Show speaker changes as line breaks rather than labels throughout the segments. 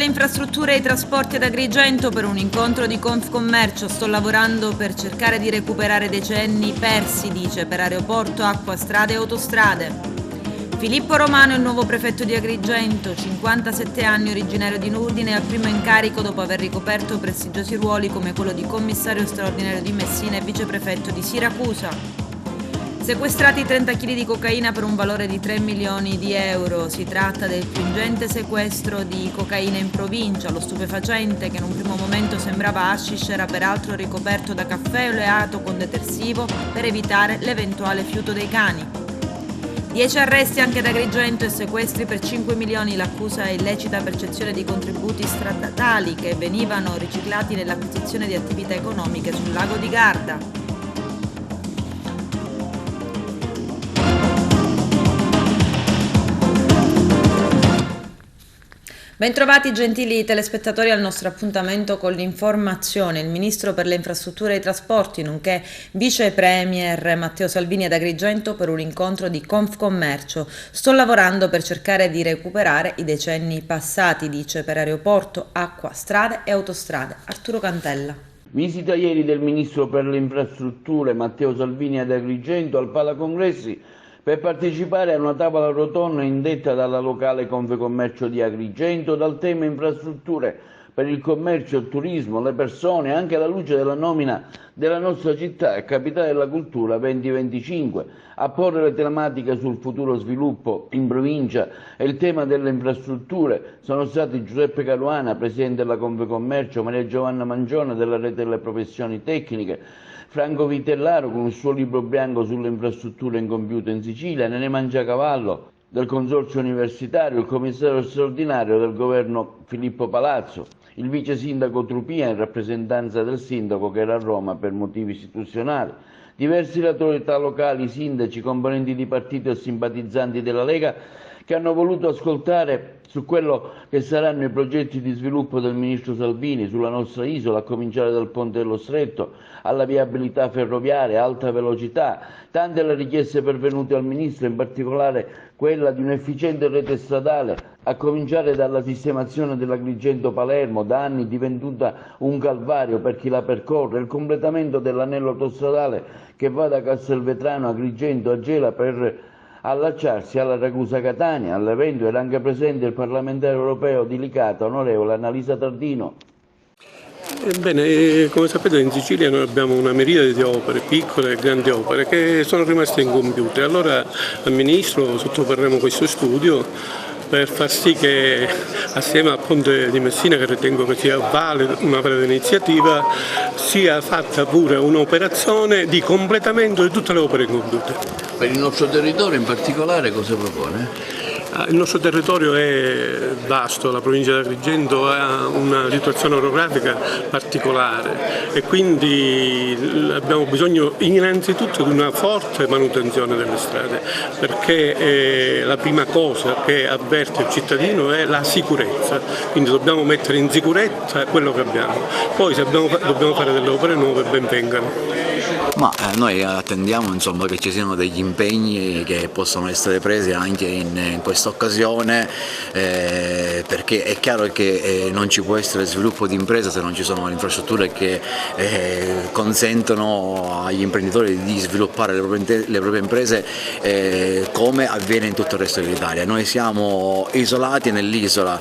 infrastrutture e i trasporti ad Agrigento per un incontro di Confcommercio. Sto lavorando per cercare di recuperare decenni persi, dice, per aeroporto, acqua, strade e autostrade. Filippo Romano è il nuovo prefetto di Agrigento, 57 anni, originario di Udine, al primo incarico dopo aver ricoperto prestigiosi ruoli come quello di commissario straordinario di Messina e viceprefetto di Siracusa. Sequestrati 30 kg di cocaina per un valore di 3 milioni di euro. Si tratta del più ingente sequestro di cocaina in provincia. Lo stupefacente, che in un primo momento sembrava hashish, era peraltro ricoperto da caffè oleato con detersivo per evitare l'eventuale fiuto dei cani. 10 arresti anche ad Agrigento e sequestri per 5 milioni. L'accusa è illecita percezione di contributi statali che venivano riciclati nell'acquisizione di attività economiche sul lago di Garda. Bentrovati gentili telespettatori al nostro appuntamento con l'informazione. Il Ministro per le Infrastrutture e i Trasporti, nonché Vice Premier Matteo Salvini ad Agrigento per un incontro di Confcommercio. Sto lavorando per cercare di recuperare i decenni passati, dice, per aeroporto, acqua, strade e autostrade. Arturo Cantella.
Visita ieri del Ministro per le Infrastrutture Matteo Salvini ad Agrigento al Palacongressi per partecipare a una tavola rotonda indetta dalla locale Confcommercio di Agrigento dal tema infrastrutture per il commercio, il turismo, le persone, anche alla luce della nomina della nostra città capitale della cultura 2025. A porre le tematiche sul futuro sviluppo in provincia e il tema delle infrastrutture sono stati Giuseppe Caruana, presidente della Confcommercio, Maria Giovanna Mangione della Rete delle Professioni Tecniche, Franco Vitellaro con il suo libro bianco sulle infrastrutture incompiute in Sicilia, Nene Mangiacavallo del Consorzio Universitario, il commissario straordinario del governo Filippo Palazzo, il vice sindaco Trupia in rappresentanza del sindaco che era a Roma per motivi istituzionali, diverse autorità locali, sindaci, componenti di partito e simpatizzanti della Lega che hanno voluto ascoltare su quello che saranno i progetti di sviluppo del Ministro Salvini sulla nostra isola, a cominciare dal Ponte dello Stretto, alla viabilità ferroviaria, alta velocità. Tante le richieste pervenute al Ministro, in particolare quella di un'efficiente rete stradale, a cominciare dalla sistemazione dell'Agrigento-Palermo, da anni divenuta un calvario per chi la percorre, il completamento dell'anello autostradale che va da Castelvetrano a Agrigento a Gela per allacciarsi alla Ragusa-Catania. All'evento era anche presente il parlamentare europeo di Licata, onorevole Annalisa Tardino.
Ebbene, come sapete in Sicilia noi abbiamo una miriade di opere, piccole e grandi opere, che sono rimaste incompiute. Allora al Ministro sottoporremo questo studio per far sì che assieme al Ponte di Messina, che ritengo che sia una valida iniziativa, sia fatta pure un'operazione di completamento di tutte le opere incompiute.
Per il nostro territorio in particolare cosa propone?
Il nostro territorio è vasto, la provincia di Agrigento ha una situazione orografica particolare e quindi abbiamo bisogno innanzitutto di una forte manutenzione delle strade, perché la prima cosa che avverte il cittadino è la sicurezza, quindi dobbiamo mettere in sicurezza quello che abbiamo. Poi se dobbiamo fare delle opere nuove, ben vengano.
Ma noi attendiamo insomma, che ci siano degli impegni che possono essere presi anche in questa occasione, perché è chiaro che non ci può essere sviluppo di impresa se non ci sono le infrastrutture che consentono agli imprenditori di sviluppare le proprie imprese come avviene in tutto il resto dell'Italia. Noi siamo isolati nell'isola,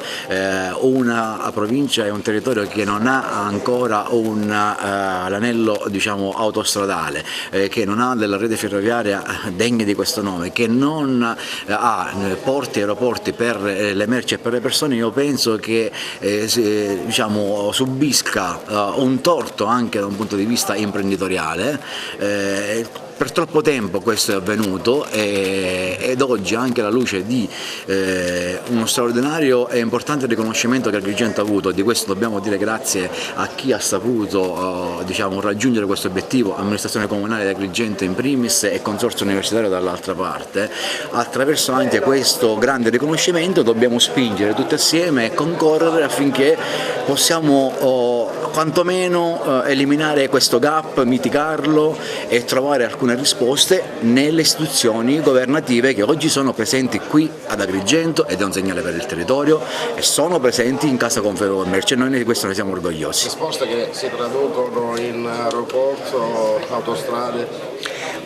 una provincia e un territorio che non ha ancora l'anello diciamo, autostradale, che non ha della rete ferroviaria degna di questo nome, che non ha porti e aeroporti per le merci e per le persone. Io penso che diciamo, subisca un torto anche da un punto di vista imprenditoriale. Per troppo tempo questo è avvenuto ed oggi, anche alla luce di uno straordinario e importante riconoscimento che Agrigento ha avuto, di questo dobbiamo dire grazie a chi ha saputo diciamo, raggiungere questo obiettivo, amministrazione comunale di Agrigento in primis e consorzio universitario dall'altra parte, attraverso anche questo grande riconoscimento dobbiamo spingere tutti assieme e concorrere affinché possiamo quantomeno eliminare questo gap, mitigarlo e trovare alcuni alcune risposte nelle istituzioni governative che oggi sono presenti qui ad Agrigento, ed è un segnale per il territorio, e sono presenti in Casa Confcommercio, e noi di questo ne siamo orgogliosi.
Risposte che si traducono in aeroporto, autostrade?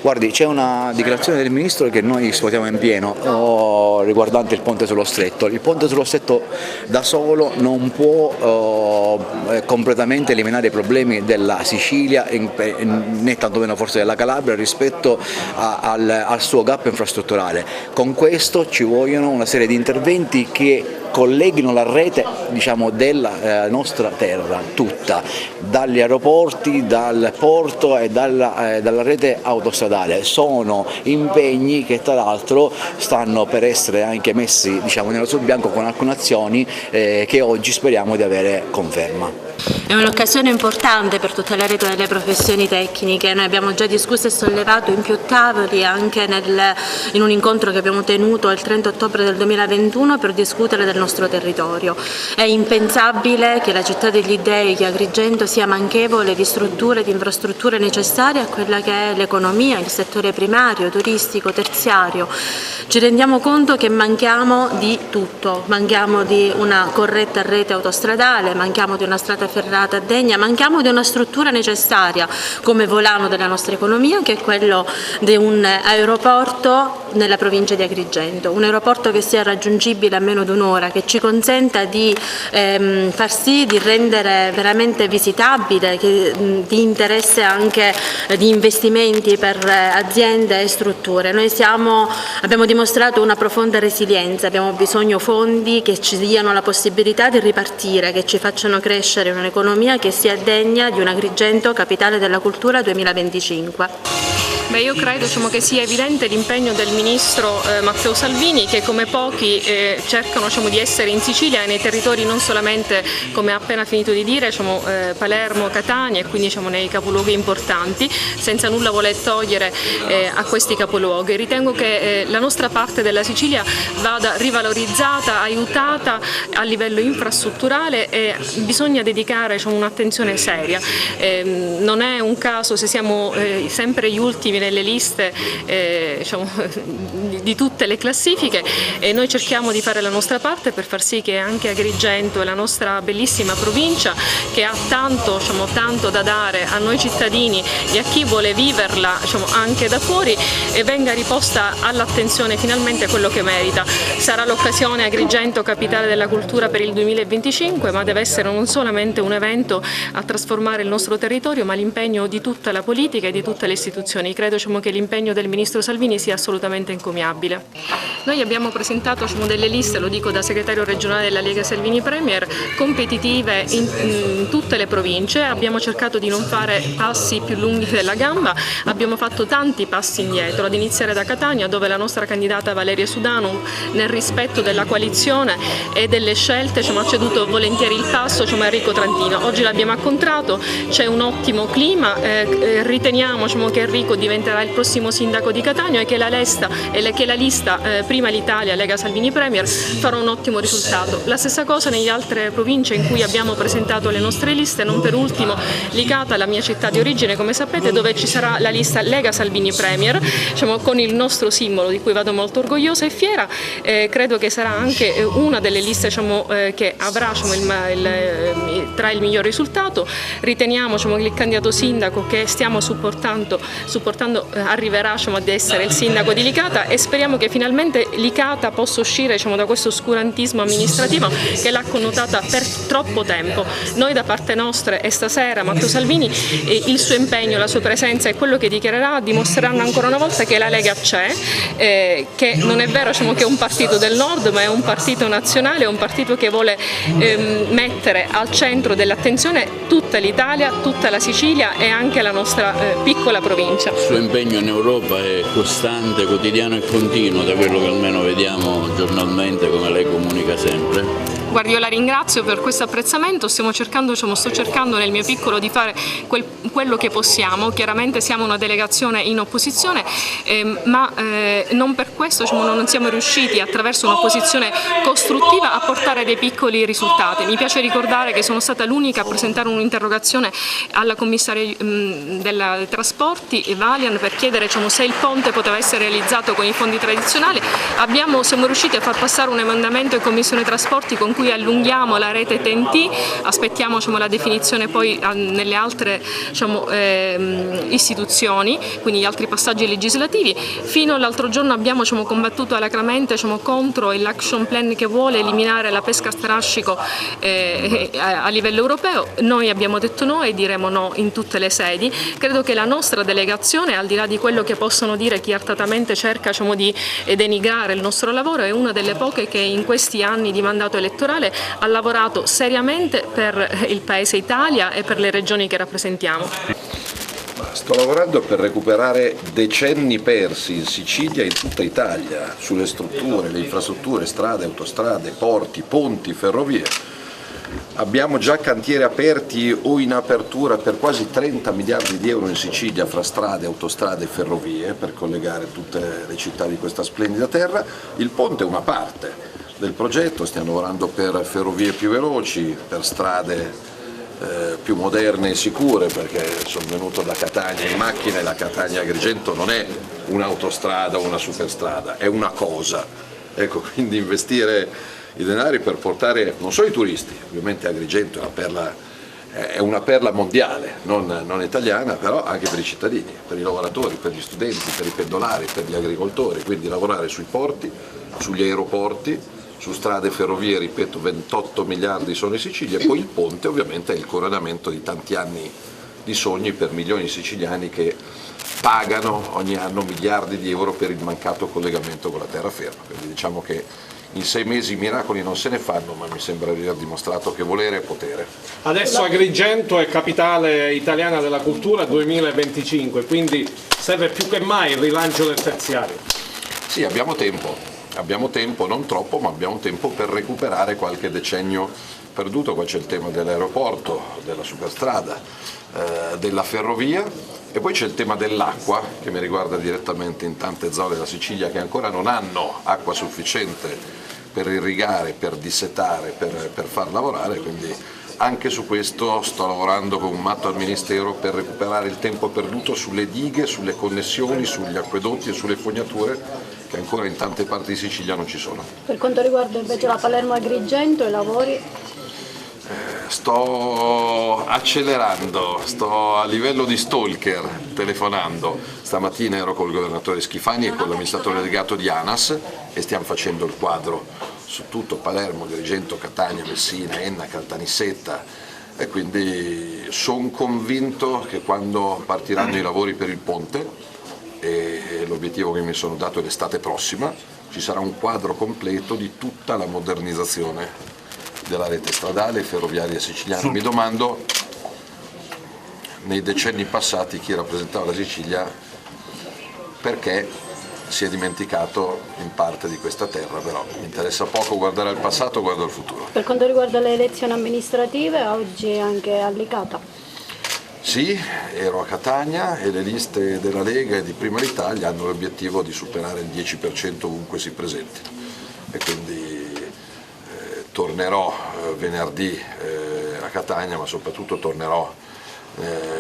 Guardi, c'è una dichiarazione del Ministro che noi sposiamo in pieno riguardante il ponte sullo Stretto. Il ponte sullo Stretto da solo non può completamente eliminare i problemi della Sicilia, né tantomeno forse della Calabria, rispetto al suo gap infrastrutturale. Con questo ci vogliono una serie di interventi che colleghino la rete, diciamo, della nostra terra tutta, dagli aeroporti, dal porto e dalla rete autostradale. Sono impegni che tra l'altro stanno per essere anche messi, diciamo, nero su bianco con alcune azioni che oggi speriamo di avere conferma.
È un'occasione importante per tutta la rete delle professioni tecniche. Noi abbiamo già discusso e sollevato in più tavoli, anche in un incontro che abbiamo tenuto il 30 ottobre del 2021 per discutere del nostro territorio. È impensabile che la città degli dei, che Agrigento, sia manchevole di strutture, di infrastrutture necessarie a quella che è l'economia, il settore primario, turistico, terziario. Ci rendiamo conto che manchiamo di tutto, manchiamo di una corretta rete autostradale, manchiamo di una strada ferrata degna, manchiamo di una struttura necessaria come volano della nostra economia, che è quello di un aeroporto nella provincia di Agrigento, un aeroporto che sia raggiungibile a meno di un'ora, che ci consenta di far sì di rendere veramente visitabile, di interesse anche di investimenti per aziende e strutture. Noi abbiamo dimostrato una profonda resilienza, abbiamo bisogno di fondi che ci diano la possibilità di ripartire, che ci facciano crescere un'economia che sia degna di un Agrigento capitale della cultura 2025.
Beh, io credo che sia evidente l'impegno del Ministro Matteo Salvini, che come pochi cercano di essere in Sicilia e nei territori non solamente, come ha appena finito di dire, Palermo, Catania, e quindi nei capoluoghi importanti, senza nulla voler togliere a questi capoluoghi. Ritengo che la nostra parte della Sicilia vada rivalorizzata, aiutata a livello infrastrutturale, e bisogna dedicare un'attenzione seria. Non è un caso se siamo sempre gli ultimi nelle liste di tutte le classifiche, e noi cerchiamo di fare la nostra parte per far sì che anche Agrigento, e la nostra bellissima provincia, che ha tanto da dare a noi cittadini e a chi vuole viverla anche da fuori, venga riposta all'attenzione finalmente quello che merita. Sarà l'occasione Agrigento capitale della cultura per il 2025, ma deve essere non solamente un evento a trasformare il nostro territorio, ma l'impegno di tutta la politica e di tutte le istituzioni. Credo che l'impegno del Ministro Salvini sia assolutamente encomiabile. Noi abbiamo presentato delle liste, lo dico da segretario regionale della Lega Salvini Premier, competitive in tutte le province. Abbiamo cercato di non fare passi più lunghi della gamba, abbiamo fatto tanti passi indietro, ad iniziare da Catania, dove la nostra candidata Valeria Sudano, nel rispetto della coalizione e delle scelte, ha ceduto volentieri il passo a Enrico Trantino. Oggi l'abbiamo incontrato, c'è un ottimo clima, riteniamo che Enrico diventerà il prossimo sindaco di Catania, e che la lista Prima l'Italia, Lega Salvini Premier, farà un ottimo risultato. La stessa cosa nelle altre province in cui abbiamo presentato le nostre liste, non per ultimo Licata, la mia città di origine, come sapete, dove ci sarà la lista Lega Salvini Premier, con il nostro simbolo, di cui vado molto orgogliosa e fiera. Credo che sarà anche una delle liste che avrà tra il miglior risultato. Riteniamo che il candidato sindaco che stiamo supportando arriverà ad essere il sindaco di Licata, e speriamo che finalmente Licata possa uscire da questo oscurantismo amministrativo che l'ha connotata per troppo tempo. Noi da parte nostra, e stasera Matteo Salvini, il suo impegno, la sua presenza e quello che dichiarerà dimostreranno ancora una volta che la Lega c'è, che non è vero che è un partito del nord, ma è un partito nazionale, è un partito che vuole mettere al centro dell'attenzione tutta l'Italia, tutta la Sicilia e anche la nostra piccola provincia.
Il suo impegno in Europa è costante, quotidiano e continuo, da quello che almeno vediamo giornalmente come lei comunica sempre.
Guardi, io la ringrazio per questo apprezzamento, sto cercando nel mio piccolo di fare quello che possiamo. Chiaramente siamo una delegazione in opposizione, ma non per questo non siamo riusciti attraverso un'opposizione costruttiva a portare dei piccoli risultati. Mi piace ricordare che sono stata l'unica a presentare un'interrogazione alla commissaria dei trasporti Valian per chiedere se il ponte poteva essere realizzato con i fondi tradizionali. Siamo riusciti a far passare un emendamento in Commissione Trasporti con cui allunghiamo la rete TEN-T, aspettiamo la definizione poi nelle altre istituzioni, quindi gli altri passaggi legislativi. Fino all'altro giorno abbiamo combattuto alacremente contro l'action plan che vuole eliminare la pesca a strascico a livello europeo. Noi abbiamo detto no e diremo no in tutte le sedi. Credo che la nostra delegazione, al di là di quello che possono dire chi artatamente cerca di denigrare il nostro lavoro, è una delle poche che in questi anni di mandato elettorale ha lavorato seriamente per il Paese Italia e per le regioni che rappresentiamo.
Sto lavorando per recuperare decenni persi in Sicilia e in tutta Italia, sulle strutture, le infrastrutture, strade, autostrade, porti, ponti, ferrovie. Abbiamo già cantieri aperti o in apertura per quasi 30 miliardi di euro in Sicilia fra strade, autostrade e ferrovie per collegare tutte le città di questa splendida terra. Il ponte è una parte del progetto, stiamo lavorando per ferrovie più veloci, per strade più moderne e sicure, perché sono venuto da Catania in macchina e la Catania-Agrigento non è un'autostrada o una superstrada, è una cosa. Ecco, quindi investire i denari per portare non solo i turisti, ovviamente Agrigento è una perla mondiale, non italiana, però anche per i cittadini, per i lavoratori, per gli studenti, per i pendolari, per gli agricoltori, quindi lavorare sui porti, sugli aeroporti, su strade e ferrovie, ripeto, 28 miliardi sono in Sicilia, e poi il ponte ovviamente è il coronamento di tanti anni di sogni per milioni di siciliani che pagano ogni anno miliardi di euro per il mancato collegamento con la terraferma. Quindi diciamo che in 6 mesi i miracoli non se ne fanno, ma mi sembra di aver dimostrato che volere è potere.
Adesso Agrigento è capitale italiana della cultura 2025, quindi serve più che mai il rilancio del terziario.
Sì, abbiamo tempo, non troppo, ma abbiamo tempo per recuperare qualche decennio perduto. Qua c'è il tema dell'aeroporto, della superstrada, della ferrovia, e poi c'è il tema dell'acqua che mi riguarda direttamente in tante zone della Sicilia che ancora non hanno acqua sufficiente per irrigare, per dissetare, per far lavorare, quindi anche su questo sto lavorando con un matto al Ministero per recuperare il tempo perduto sulle dighe, sulle connessioni, sugli acquedotti e sulle fognature che ancora in tante parti di Sicilia non ci sono.
Per quanto riguarda invece la Palermo-Agrigento, i lavori?
Sto accelerando, sto a livello di stalker telefonando. Stamattina ero col governatore Schifani e con l'amministratore delegato di ANAS e stiamo facendo il quadro su tutto Palermo, Agrigento, Catania, Messina, Enna, Caltanissetta, e quindi sono convinto che quando partiranno i lavori per il ponte, e l'obiettivo che mi sono dato è l'estate prossima, ci sarà un quadro completo di tutta la modernizzazione della rete stradale e ferroviaria siciliana. Mi domando, nei decenni passati, chi rappresentava la Sicilia perché si è dimenticato in parte di questa terra, però mi interessa poco guardare al passato, guardo al futuro.
Per quanto riguarda le elezioni amministrative, oggi è anche a Licata.
Sì, ero a Catania e le liste della Lega e di Prima Italia hanno l'obiettivo di superare il 10% ovunque si presentino, e quindi tornerò venerdì a Catania, ma soprattutto tornerò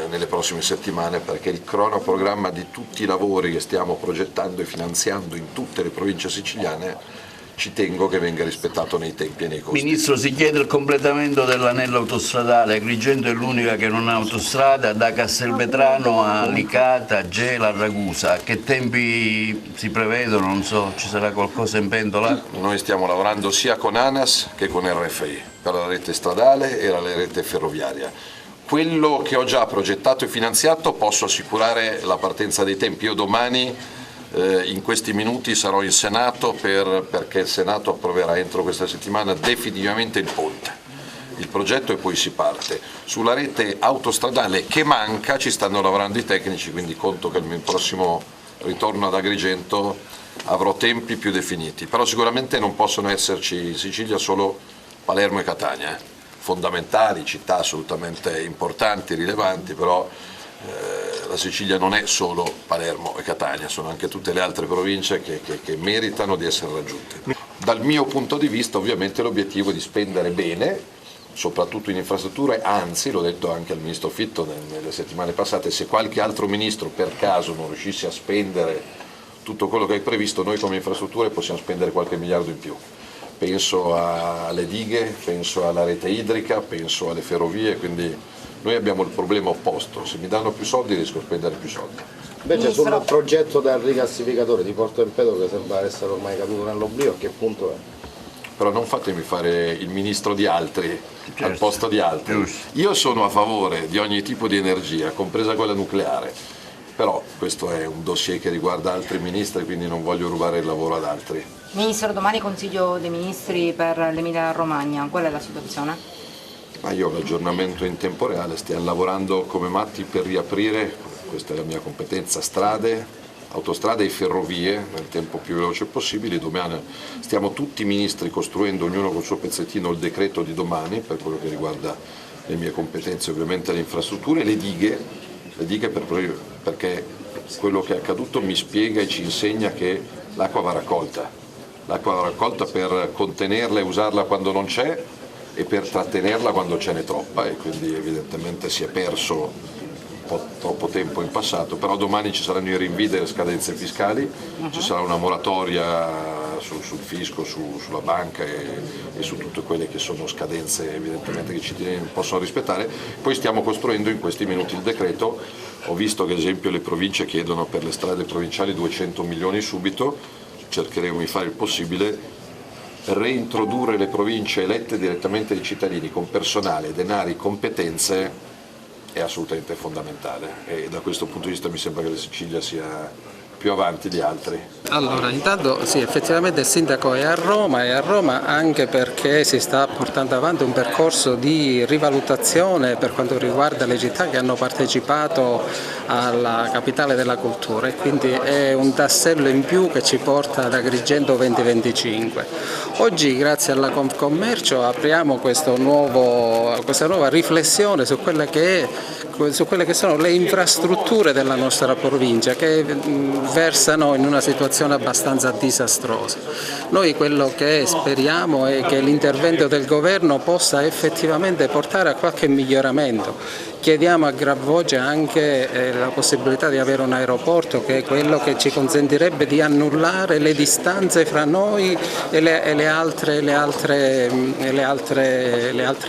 nelle prossime settimane, perché il cronoprogramma di tutti i lavori che stiamo progettando e finanziando in tutte le province siciliane ci tengo che venga rispettato nei tempi e nei costi.
Ministro, si chiede il completamento dell'anello autostradale. Agrigento è l'unica che non ha autostrada, da Castelvetrano a Licata, Gela, Ragusa. A che tempi si prevedono? Non so, ci sarà qualcosa in pentola?
Noi stiamo lavorando sia con ANAS che con RFI per la rete stradale e la rete ferroviaria. Quello che ho già progettato e finanziato posso assicurare la partenza dei tempi. Io domani in questi minuti sarò in Senato perché il Senato approverà entro questa settimana definitivamente il ponte, il progetto, e poi si parte. Sulla rete autostradale che manca ci stanno lavorando i tecnici, quindi conto che il mio prossimo ritorno ad Agrigento avrò tempi più definiti, però sicuramente non possono esserci in Sicilia solo Palermo e Catania, fondamentali, città assolutamente importanti, rilevanti, però la Sicilia non è solo Palermo e Catania, sono anche tutte le altre province che meritano di essere raggiunte. Dal mio punto di vista ovviamente l'obiettivo è di spendere bene, soprattutto in infrastrutture, anzi l'ho detto anche al Ministro Fitto nelle settimane passate, se qualche altro Ministro per caso non riuscisse a spendere tutto quello che è previsto, noi come infrastrutture possiamo spendere qualche miliardo in più. Penso alle dighe, penso alla rete idrica, penso alle ferrovie, quindi noi abbiamo il problema opposto, se mi danno più soldi riesco a spendere più soldi.
Invece sul progetto del rigassificatore di Porto Empedocle, che sembra essere ormai caduto nell'oblio, a che punto è?
Però non fatemi fare il ministro di altri al posto di altri. Io sono a favore di ogni tipo di energia, compresa quella nucleare, però questo è un dossier che riguarda altri ministri, quindi non voglio rubare il lavoro ad altri.
Ministro, domani Consiglio dei Ministri per l'Emilia Romagna, qual è la situazione?
Ma io ho l'aggiornamento in tempo reale, stiamo lavorando come matti per riaprire, questa è la mia competenza, strade, autostrade e ferrovie nel tempo più veloce possibile. Domani stiamo tutti i ministri costruendo, ognuno col suo pezzettino, il decreto di domani per quello che riguarda le mie competenze, ovviamente le infrastrutture, le dighe perché quello che è accaduto mi spiega e ci insegna che l'acqua va raccolta per contenerla e usarla quando non c'è e per trattenerla quando ce n'è troppa, e quindi evidentemente si è perso un po' troppo tempo in passato, però domani ci saranno i rinvii delle scadenze fiscali, ci sarà una moratoria sul fisco, sulla banca e su tutte quelle che sono scadenze evidentemente che i cittadini non possono rispettare. Poi stiamo costruendo in questi minuti il decreto, ho visto che ad esempio le province chiedono per le strade provinciali 200 milioni subito, cercheremo di fare il possibile. Reintrodurre le province elette direttamente dai cittadini con personale, denari, competenze è assolutamente fondamentale, e da questo punto di vista mi sembra che la Sicilia sia più avanti di altri.
Allora, intanto sì, effettivamente il sindaco è a Roma anche perché si sta portando avanti un percorso di rivalutazione per quanto riguarda le città che hanno partecipato alla capitale della cultura, e quindi è un tassello in più che ci porta ad Agrigento 2025. Oggi grazie alla Confcommercio apriamo questa nuova riflessione su quelle che sono le infrastrutture della nostra provincia, che versano in una situazione abbastanza disastrosa. Noi quello che speriamo è che l'intervento del governo possa effettivamente portare a qualche miglioramento. Chiediamo a gran voce anche la possibilità di avere un aeroporto, che è quello che ci consentirebbe di annullare le distanze fra noi e le altre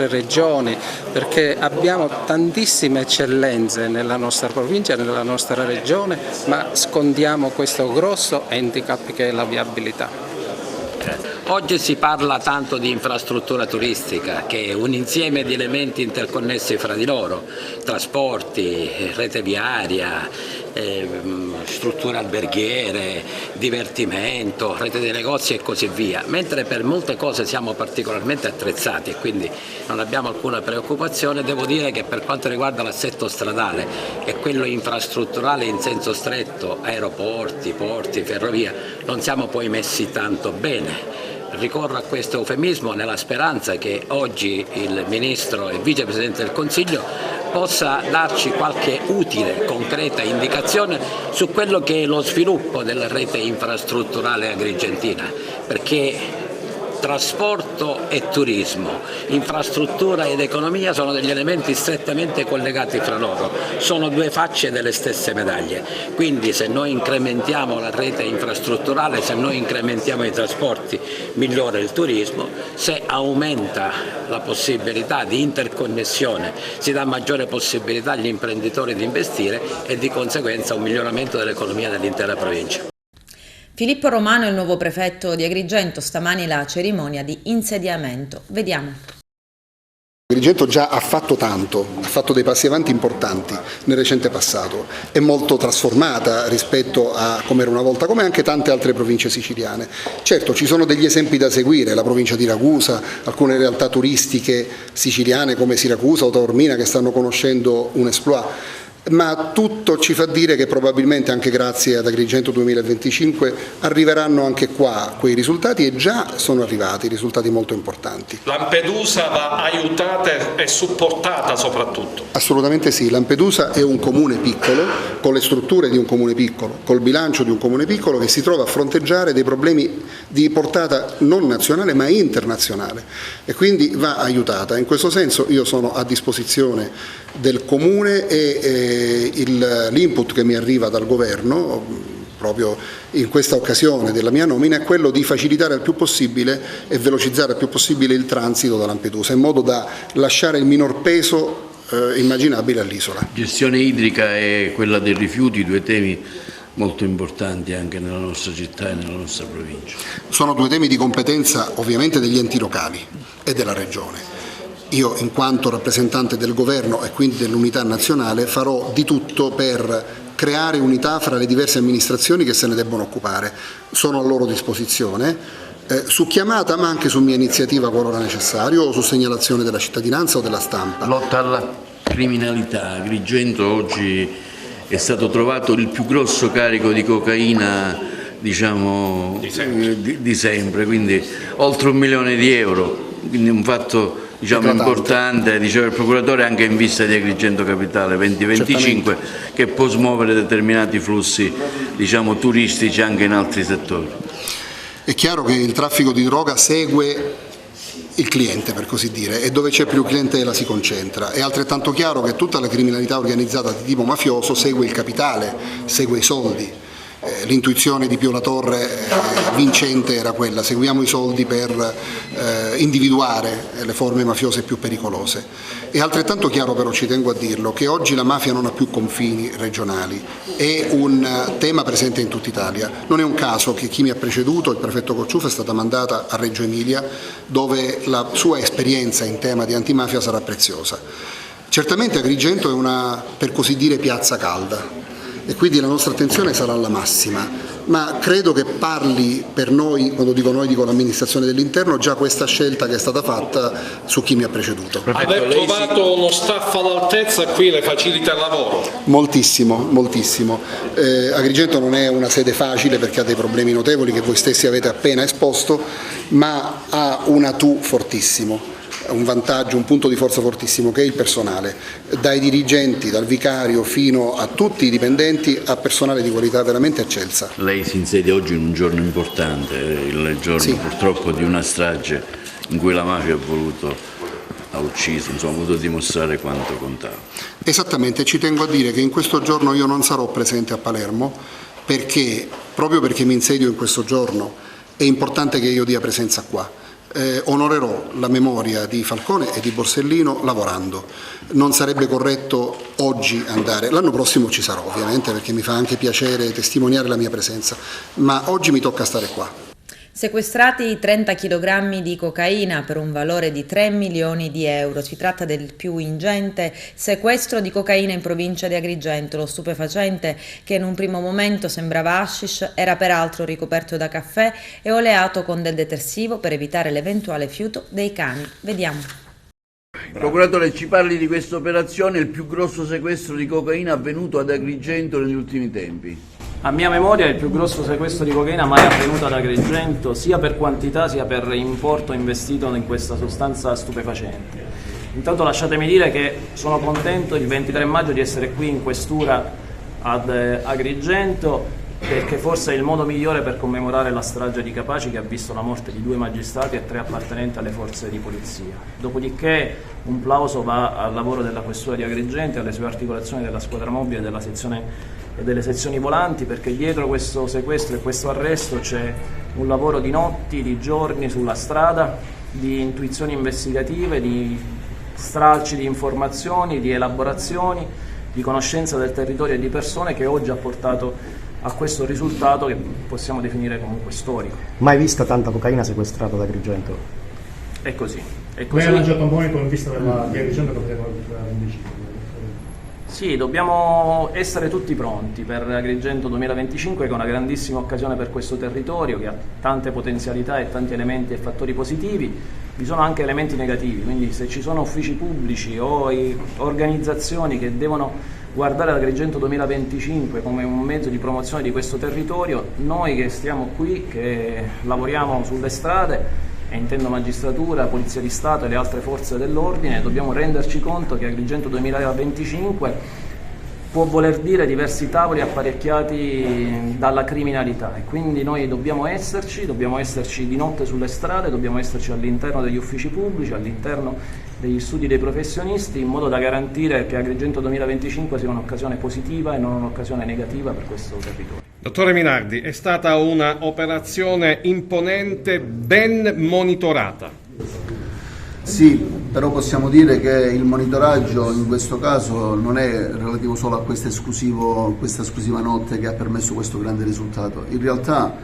regioni, perché abbiamo tantissime eccellenze nella nostra provincia, nella nostra regione, ma scontiamo questo grosso handicap che è la viabilità.
Oggi si parla tanto di infrastruttura turistica, che è un insieme di elementi interconnessi fra di loro, trasporti, rete viaria, strutture alberghiere, divertimento, rete dei negozi e così via, mentre per molte cose siamo particolarmente attrezzati e quindi non abbiamo alcuna preoccupazione. Devo dire che per quanto riguarda l'assetto stradale e quello infrastrutturale in senso stretto, aeroporti, porti, ferrovia, non siamo poi messi tanto bene. Ricorro a questo eufemismo nella speranza che oggi il Ministro e Vicepresidente del Consiglio possa darci qualche utile, concreta indicazione su quello che è lo sviluppo della rete infrastrutturale agrigentina, perché trasporto e turismo, infrastruttura ed economia sono degli elementi strettamente collegati fra loro, sono due facce delle stesse medaglie, quindi se noi incrementiamo la rete infrastrutturale, se noi incrementiamo i trasporti, migliora il turismo, se aumenta la possibilità di interconnessione, si dà maggiore possibilità agli imprenditori di investire e di conseguenza un miglioramento dell'economia dell'intera provincia.
Filippo Romano è il nuovo prefetto di Agrigento, stamani la cerimonia di insediamento. Vediamo.
Agrigento già ha fatto tanto, ha fatto dei passi avanti importanti nel recente passato, è molto trasformata rispetto a come era una volta, come anche tante altre province siciliane. Certo, ci sono degli esempi da seguire, la provincia di Ragusa, alcune realtà turistiche siciliane come Siracusa o Taormina che stanno conoscendo un exploit. ma tutto ci fa dire che probabilmente anche grazie ad Agrigento 2025 arriveranno anche qua quei risultati, e già sono arrivati risultati molto importanti.
Lampedusa va aiutata e supportata soprattutto.
Assolutamente sì, Lampedusa è un comune piccolo, con le strutture di un comune piccolo, col bilancio di un comune piccolo, che si trova a fronteggiare dei problemi di portata non nazionale ma internazionale, e quindi va aiutata. In questo senso io sono a disposizione del comune, e l'input che mi arriva dal governo proprio in questa occasione della mia nomina è quello di facilitare al più possibile e velocizzare al più possibile il transito da Lampedusa, in modo da lasciare il minor peso immaginabile all'isola.
Gestione idrica e quella dei rifiuti, due temi molto importanti anche nella nostra città e nella nostra provincia.
Sono due temi di competenza ovviamente degli enti locali e della Regione. Io, in quanto rappresentante del governo e quindi dell'unità nazionale, farò di tutto per creare unità fra le diverse amministrazioni che se ne debbono occupare. Sono a loro disposizione, su chiamata ma anche su mia iniziativa qualora necessario, o su segnalazione della cittadinanza o della stampa.
Lotta alla criminalità. A Agrigento oggi è stato trovato il più grosso carico di cocaina, diciamo, di sempre, quindi oltre 1 milione di euro, quindi un fatto, diciamo, importante, diceva il procuratore, anche in vista di Agrigento Capitale 2025, che può smuovere determinati flussi, diciamo, turistici anche in altri settori.
È chiaro che il traffico di droga segue il cliente, per così dire, e dove c'è più clientela si concentra. È altrettanto chiaro che tutta la criminalità organizzata di tipo mafioso segue il capitale, segue i soldi. L'intuizione di Pio La Torre vincente era quella: seguiamo i soldi per individuare le forme mafiose più pericolose. È altrettanto chiaro, però ci tengo a dirlo, che oggi la mafia non ha più confini regionali, è un tema presente in tutta Italia. Non è un caso che chi mi ha preceduto, il prefetto Cocciufa, è stata mandata a Reggio Emilia, dove la sua esperienza in tema di antimafia sarà preziosa. Certamente Agrigento è una, per così dire, piazza calda, e quindi la nostra attenzione sarà alla massima, ma credo che parli per noi, quando dico noi dico l'amministrazione dell'interno, già questa scelta che è stata fatta su chi mi ha preceduto.
Aver trovato uno staff all'altezza qui le facilita il lavoro?
Moltissimo, moltissimo. Agrigento non è una sede facile perché ha dei problemi notevoli che voi stessi avete appena esposto, ma ha un atu fortissimo, un vantaggio, un punto di forza fortissimo, che è il personale, dai dirigenti, dal vicario fino a tutti i dipendenti, a personale di qualità veramente eccelsa.
Lei si insedia oggi in un giorno importante, il giorno purtroppo di una strage in cui la mafia ha ucciso, insomma, ha voluto dimostrare quanto contava.
Esattamente, ci tengo a dire che in questo giorno io non sarò presente a Palermo, perché proprio perché mi insedio in questo giorno è importante che io dia presenza qua. Onorerò la memoria di Falcone e di Borsellino lavorando. Non sarebbe corretto oggi andare, l'anno prossimo ci sarò ovviamente, perché mi fa anche piacere testimoniare la mia presenza, ma oggi mi tocca stare qua.
Sequestrati 30 kg di cocaina per un valore di 3 milioni di euro. Si tratta del più ingente sequestro di cocaina in provincia di Agrigento. Lo stupefacente, che in un primo momento sembrava hashish, era peraltro ricoperto da caffè e oleato con del detersivo per evitare l'eventuale fiuto dei cani. Vediamo.
Procuratore, ci parli di questa operazione, il più grosso sequestro di cocaina avvenuto ad Agrigento negli ultimi tempi.
A mia memoria è il più grosso sequestro di cocaina mai avvenuto ad Agrigento, sia per quantità sia per importo investito in questa sostanza stupefacente. Intanto lasciatemi dire che sono contento il 23 maggio di essere qui in questura ad Agrigento, perché forse è il modo migliore per commemorare la strage di Capaci, che ha visto la morte di 2 magistrati e 3 appartenenti alle forze di polizia. Dopodiché un plauso va al lavoro della questura di Agrigento e alle sue articolazioni della squadra mobile della sezione e delle sezioni volanti, perché dietro questo sequestro e questo arresto c'è un lavoro di notti, di giorni sulla strada, di intuizioni investigative, di stralci di informazioni, di elaborazioni, di conoscenza del territorio e di persone, che oggi ha portato a questo risultato che possiamo definire comunque storico.
Mai vista tanta cocaina sequestrata da Agrigento?
È così.
Lei ha lanciato un monito in vista di Agrigento che poteva vincere?
Sì, dobbiamo essere tutti pronti per Agrigento 2025, che è una grandissima occasione per questo territorio, che ha tante potenzialità e tanti elementi e fattori positivi. Vi sono anche elementi negativi, quindi se ci sono uffici pubblici o organizzazioni che devono guardare l'Agrigento 2025 come un mezzo di promozione di questo territorio. Noi che stiamo qui, che lavoriamo sulle strade, e intendo magistratura, polizia di Stato e le altre forze dell'ordine, dobbiamo renderci conto che Agrigento 2025 può voler dire diversi tavoli apparecchiati dalla criminalità, e quindi noi dobbiamo esserci di notte sulle strade, dobbiamo esserci all'interno degli uffici pubblici, all'interno degli studi dei professionisti, in modo da garantire che Agrigento 2025 sia un'occasione positiva e non un'occasione negativa per questo territorio.
Dottore Minardi, è stata un'operazione imponente, ben monitorata.
Sì, però possiamo dire che il monitoraggio in questo caso non è relativo solo a questa esclusiva notte che ha permesso questo grande risultato. In realtà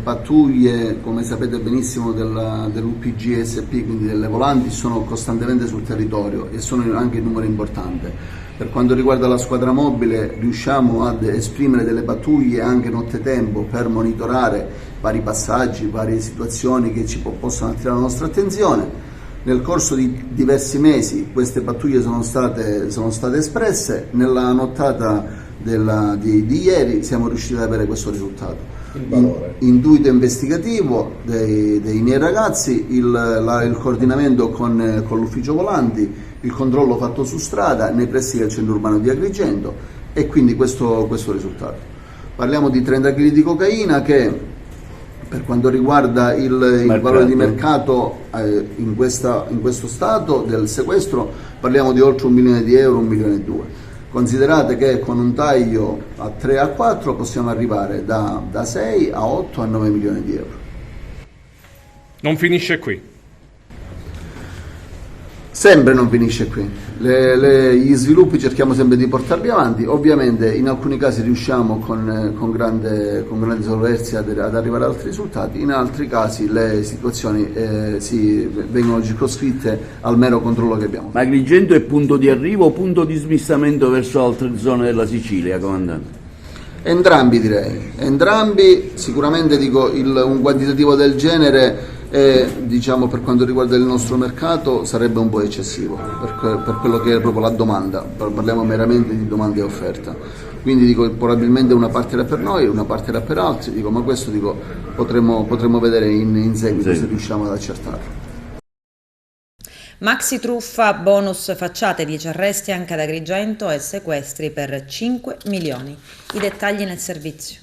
pattuglie, come sapete benissimo, dell'UPG-SP, quindi delle volanti, sono costantemente sul territorio e sono anche in numero importante. Per quanto riguarda la squadra mobile, riusciamo ad esprimere delle pattuglie anche nottetempo per monitorare vari passaggi, varie situazioni che possono attirare la nostra attenzione. Nel corso di diversi mesi queste pattuglie sono state espresse, nella nottata di ieri siamo riusciti ad avere questo risultato. Intuito investigativo dei miei ragazzi, il coordinamento con l'ufficio volanti, il controllo fatto su strada nei pressi del centro urbano di Agrigento, e quindi questo risultato. Parliamo di 30 kg di cocaina che, per quanto riguarda il valore di mercato in questo stato del sequestro, parliamo di oltre 1 milione di euro, 1,2 milioni. Considerate che con un taglio a 3 a 4 possiamo arrivare da 6 a 8 a 9 milioni di euro.
Non finisce qui.
Sempre non finisce qui, gli sviluppi cerchiamo sempre di portarli avanti, ovviamente in alcuni casi riusciamo con grande solvezia ad arrivare ad altri risultati, in altri casi le situazioni vengono circoscritte al mero controllo che abbiamo.
Ma Agrigento è punto di arrivo o punto di smistamento verso altre zone della Sicilia, comandante?
Entrambi, direi, sicuramente un quantitativo del genere diciamo, per quanto riguarda il nostro mercato sarebbe un po' eccessivo per quello che è proprio la domanda, parliamo meramente di domanda e offerta, quindi probabilmente una parte era per noi, una parte era per altri, ma questo potremmo vedere in seguito se riusciamo ad accertarlo.
Maxi truffa, bonus facciate, 10 arresti anche ad Agrigento e sequestri per 5 milioni. I dettagli nel servizio.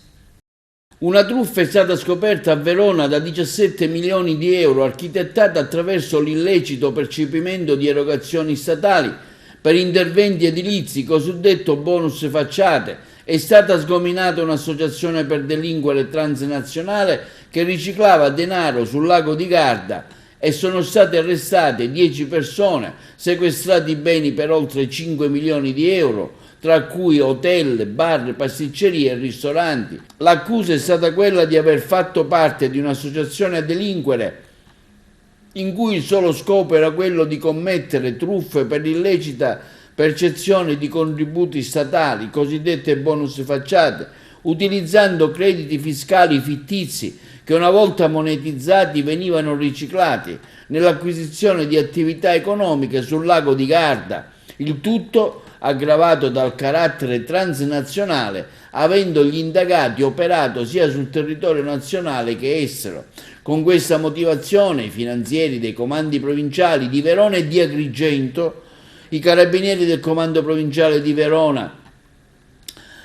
Una truffa è stata scoperta a Verona da 17 milioni di euro, architettata attraverso l'illecito percepimento di erogazioni statali per interventi edilizi, cosiddetto bonus facciate. È stata sgominata un'associazione per delinquere transnazionale che riciclava denaro sul lago di Garda e sono state arrestate 10 persone, sequestrati beni per oltre 5 milioni di euro, tra cui hotel, bar, pasticcerie e ristoranti. L'accusa è stata quella di aver fatto parte di un'associazione a delinquere in cui il solo scopo era quello di commettere truffe per l'illecita percezione di contributi statali, cosiddette bonus facciate, utilizzando crediti fiscali fittizi che una volta monetizzati venivano riciclati nell'acquisizione di attività economiche sul lago di Garda. Il tutto aggravato dal carattere transnazionale, avendo gli indagati operato sia sul territorio nazionale che estero. Con questa motivazione i finanzieri dei comandi provinciali di Verona e di Agrigento, i carabinieri del comando provinciale di Verona,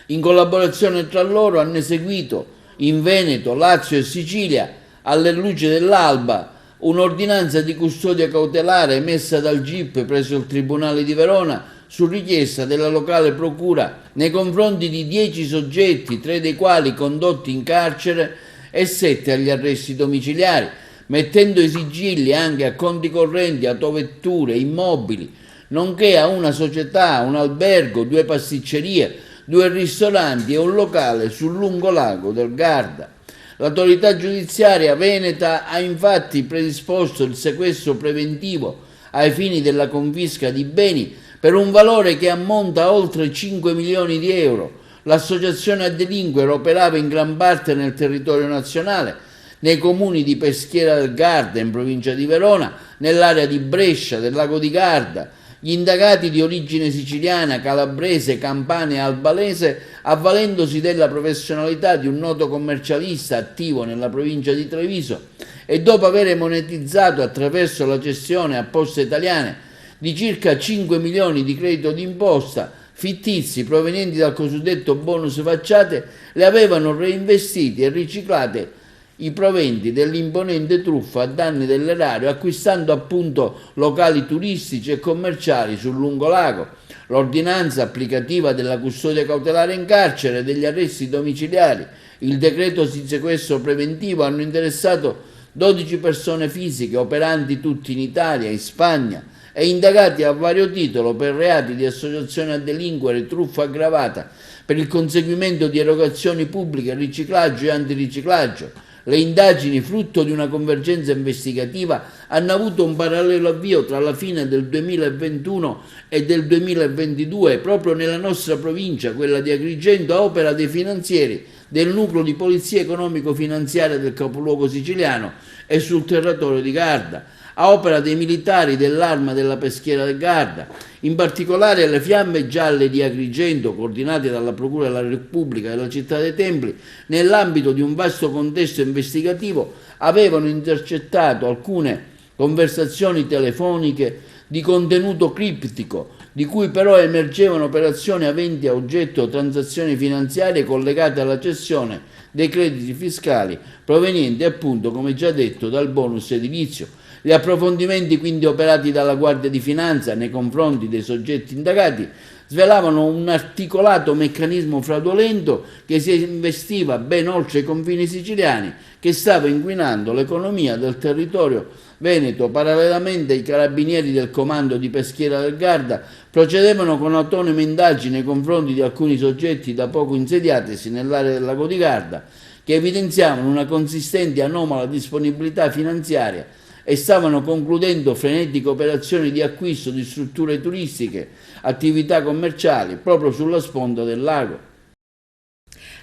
in collaborazione tra loro, hanno eseguito in Veneto, Lazio e Sicilia, alle luci dell'alba, un'ordinanza di custodia cautelare emessa dal GIP presso il Tribunale di Verona su richiesta della locale procura nei confronti di 10 soggetti, 3 dei quali condotti in carcere e 7 agli arresti domiciliari, mettendo i sigilli anche a conti correnti, autovetture, immobili, nonché a una società, un albergo, 2 pasticcerie, 2 ristoranti e un locale sul lungolago del Garda. L'autorità giudiziaria veneta ha infatti predisposto il sequestro preventivo ai fini della confisca di beni per un valore che ammonta a oltre 5 milioni di euro. L'associazione a delinquere operava in gran parte nel territorio nazionale, nei comuni di Peschiera del Garda in provincia di Verona, nell'area di Brescia, del Lago di Garda, Gli indagati di origine siciliana, calabrese, campana e albalese, avvalendosi della professionalità di un noto commercialista attivo nella provincia di Treviso e dopo aver monetizzato attraverso la cessione a Poste Italiane di circa 5 milioni di credito d'imposta fittizi provenienti dal cosiddetto bonus facciate, le avevano reinvestiti e riciclate i proventi dell'imponente truffa a danni dell'erario, acquistando appunto locali turistici e commerciali sul lungolago. L'ordinanza applicativa della custodia cautelare in carcere e degli arresti domiciliari, il decreto di sequestro preventivo hanno interessato 12 persone fisiche operanti tutti in Italia, in Spagna, e indagati a vario titolo per reati di associazione a delinquere, truffa aggravata, per il conseguimento di erogazioni pubbliche, riciclaggio e antiriciclaggio. Le indagini, frutto di una convergenza investigativa, hanno avuto un parallelo avvio tra la fine del 2021 e del 2022 proprio nella nostra provincia, quella di Agrigento, a opera dei finanzieri del nucleo di polizia economico-finanziaria del capoluogo siciliano e sul territorio di Garda, a opera dei militari dell'Arma della Peschiera del Garda, in particolare le Fiamme Gialle di Agrigento, coordinate dalla Procura della Repubblica della Città dei Templi, nell'ambito di un vasto contesto investigativo, avevano intercettato alcune conversazioni telefoniche di contenuto criptico, di cui però emergevano operazioni aventi a oggetto transazioni finanziarie collegate alla cessione dei crediti fiscali provenienti appunto, come già detto, dal bonus edilizio. Gli approfondimenti quindi operati dalla Guardia di Finanza nei confronti dei soggetti indagati svelavano un articolato meccanismo fraudolento che si investiva ben oltre i confini siciliani, che stava inquinando l'economia del territorio veneto. Parallelamente ai carabinieri del comando di Peschiera del Garda procedevano con autonome indagini nei confronti di alcuni soggetti da poco insediatisi nell'area del lago di Garda, che evidenziavano una consistente e anomala disponibilità finanziaria e stavano concludendo frenetiche operazioni di acquisto di strutture turistiche, attività commerciali proprio sulla sponda del lago.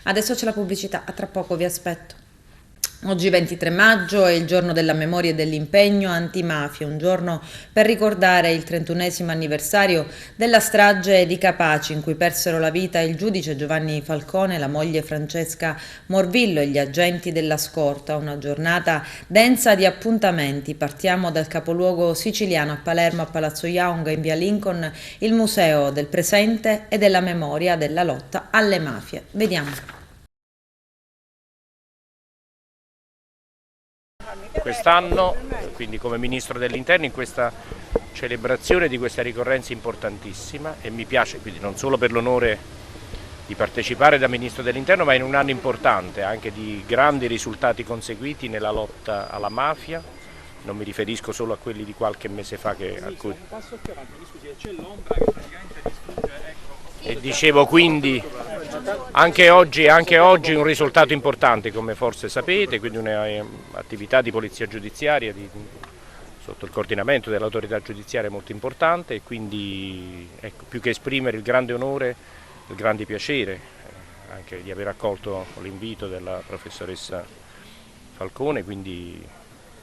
Adesso c'è la pubblicità, a tra poco vi aspetto. Oggi 23 maggio è il giorno della memoria e dell'impegno antimafia, un giorno per ricordare il 31esimo anniversario della strage di Capaci, in cui persero la vita il giudice Giovanni Falcone, la moglie Francesca Morvillo e gli agenti della scorta. Una giornata densa di appuntamenti. Partiamo dal capoluogo siciliano, a Palermo, a Palazzo Young, in via Lincoln, il museo del presente e della memoria della lotta alle mafie. Vediamo.
Quest'anno, quindi come Ministro dell'Interno, in questa celebrazione di questa ricorrenza importantissima, e mi piace quindi non solo per l'onore di partecipare da Ministro dell'Interno, ma in un anno importante anche di grandi risultati conseguiti nella lotta alla mafia. Non mi riferisco solo a quelli di qualche mese fa e dicevo quindi anche oggi un risultato importante, come forse sapete, quindi un'attività di polizia giudiziaria sotto il coordinamento dell'autorità giudiziaria molto importante, e quindi ecco, più che esprimere il grande onore, il grande piacere anche di aver accolto l'invito della professoressa Falcone, quindi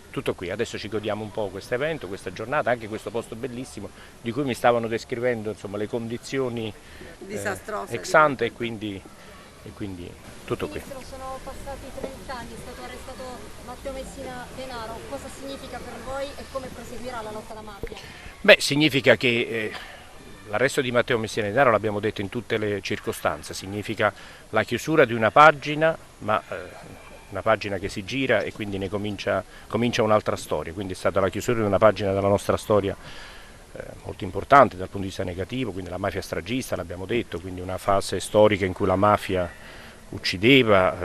tutto qui. Adesso ci godiamo un po' questo evento, questa giornata, anche questo posto bellissimo di cui mi stavano descrivendo, insomma, le condizioni disastrose ex ante, e quindi tutto qui.
Ministro, sono passati 30 anni, è stato arrestato Matteo Messina Denaro. Cosa significa per voi e come proseguirà la lotta alla mafia?
Beh, significa che l'arresto di Matteo Messina Denaro, l'abbiamo detto in tutte le circostanze, significa la chiusura di una pagina, ma una pagina che si gira e quindi ne comincia un'altra storia, quindi è stata la chiusura di una pagina della nostra storia molto importante dal punto di vista negativo, quindi la mafia stragista, l'abbiamo detto, quindi una fase storica in cui la mafia uccideva,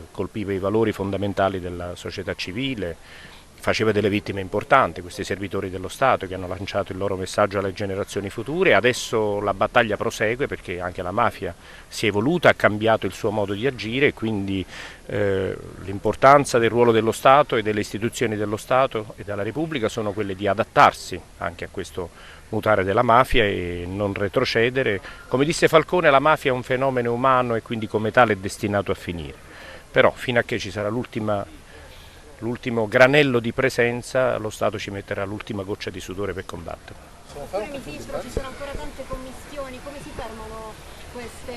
colpiva i valori fondamentali della società civile, faceva delle vittime importanti, questi servitori dello Stato che hanno lanciato il loro messaggio alle generazioni future. Adesso la battaglia prosegue perché anche la mafia si è evoluta, ha cambiato il suo modo di agire, e quindi l'importanza del ruolo dello Stato e delle istituzioni dello Stato e della Repubblica sono quelle di adattarsi anche a questo mutare della mafia e non retrocedere. Come disse Falcone, la mafia è un fenomeno umano e quindi come tale è destinato a finire, però fino a che ci sarà l'ultimo granello di presenza, lo Stato ci metterà l'ultima goccia di sudore per combattere.
Oppure mi dicono ci sono ancora tante commistioni, come si fermano questa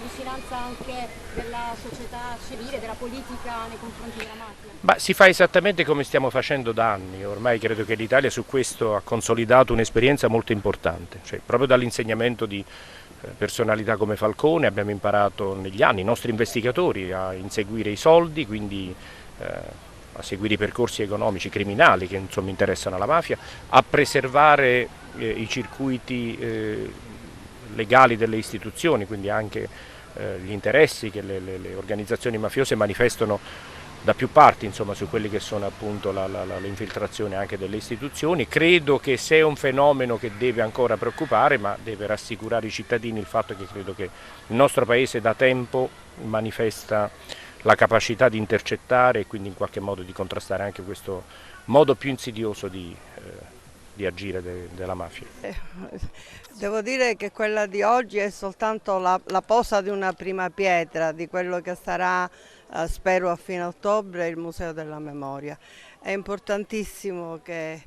vicinanza anche della società civile, della politica nei confronti della mafia?
Ma si fa esattamente come stiamo facendo da anni, ormai credo che l'Italia su questo ha consolidato un'esperienza molto importante, cioè proprio dall'insegnamento di personalità come Falcone abbiamo imparato negli anni, i nostri investigatori, a inseguire i soldi, quindi a seguire i percorsi economici criminali che insomma interessano alla mafia, a preservare i circuiti legali delle istituzioni, quindi anche gli interessi che le organizzazioni mafiose manifestano da più parti, insomma, su quelli che sono appunto l'infiltrazione anche delle istituzioni. Credo che sia un fenomeno che deve ancora preoccupare, ma deve rassicurare i cittadini il fatto che credo che il nostro Paese da tempo manifesta la capacità di intercettare e quindi in qualche modo di contrastare anche questo modo più insidioso di agire della mafia.
Devo dire che quella di oggi è soltanto la posa di una prima pietra di quello che sarà, spero a fine ottobre, il Museo della Memoria. È importantissimo che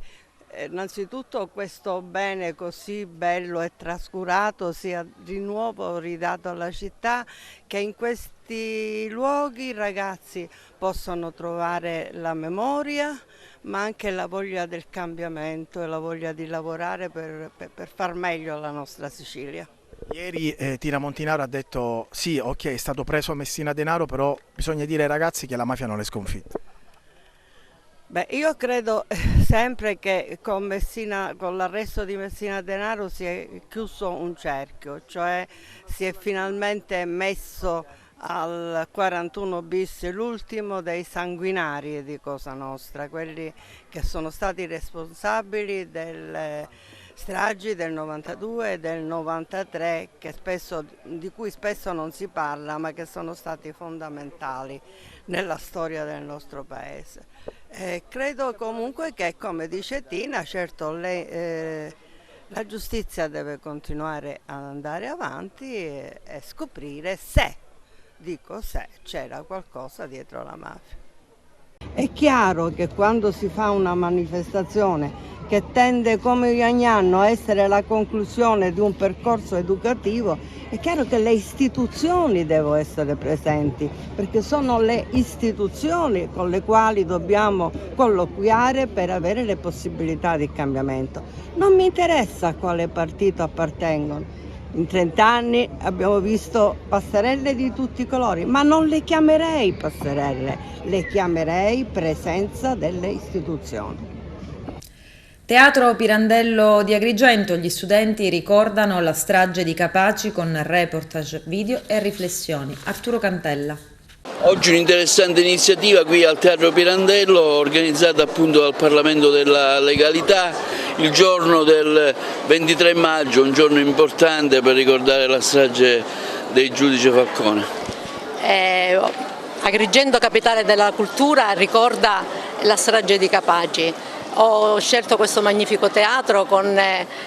innanzitutto questo bene così bello e trascurato sia di nuovo ridato alla città, che in questi luoghi i ragazzi possano trovare la memoria, ma anche la voglia del cambiamento e la voglia di lavorare per far meglio la nostra Sicilia.
Ieri Tina Montinaro ha detto sì, ok, è stato preso Messina Denaro, però bisogna dire ai ragazzi che la mafia non è sconfitta.
Beh, io credo sempre che con l'arresto di Messina Denaro si è chiuso un cerchio, cioè si è finalmente messo al 41 bis l'ultimo dei sanguinari di Cosa Nostra, quelli che sono stati responsabili delle stragi del 92 e del 93 di cui spesso non si parla, ma che sono stati fondamentali nella storia del nostro Paese. Credo comunque che, come dice Tina, certo la giustizia deve continuare ad andare avanti e scoprire se c'era qualcosa dietro la mafia. È chiaro che quando si fa una manifestazione che tende come ogni anno a essere la conclusione di un percorso educativo, è chiaro che le istituzioni devono essere presenti, perché sono le istituzioni con le quali dobbiamo colloquiare per avere le possibilità di cambiamento. Non mi interessa a quale partito appartengono. In 30 anni abbiamo visto passerelle di tutti i colori, ma non le chiamerei passerelle, le chiamerei presenza delle istituzioni.
Teatro Pirandello di Agrigento, gli studenti ricordano la strage di Capaci con reportage video e riflessioni. Arturo Cantella.
Oggi un'interessante iniziativa qui al Teatro Pirandello, organizzata appunto dal Parlamento della Legalità, il giorno del 23 maggio, un giorno importante per ricordare la strage del giudice Falcone.
Agrigento, capitale della cultura, ricorda la strage di Capaci. Ho scelto questo magnifico teatro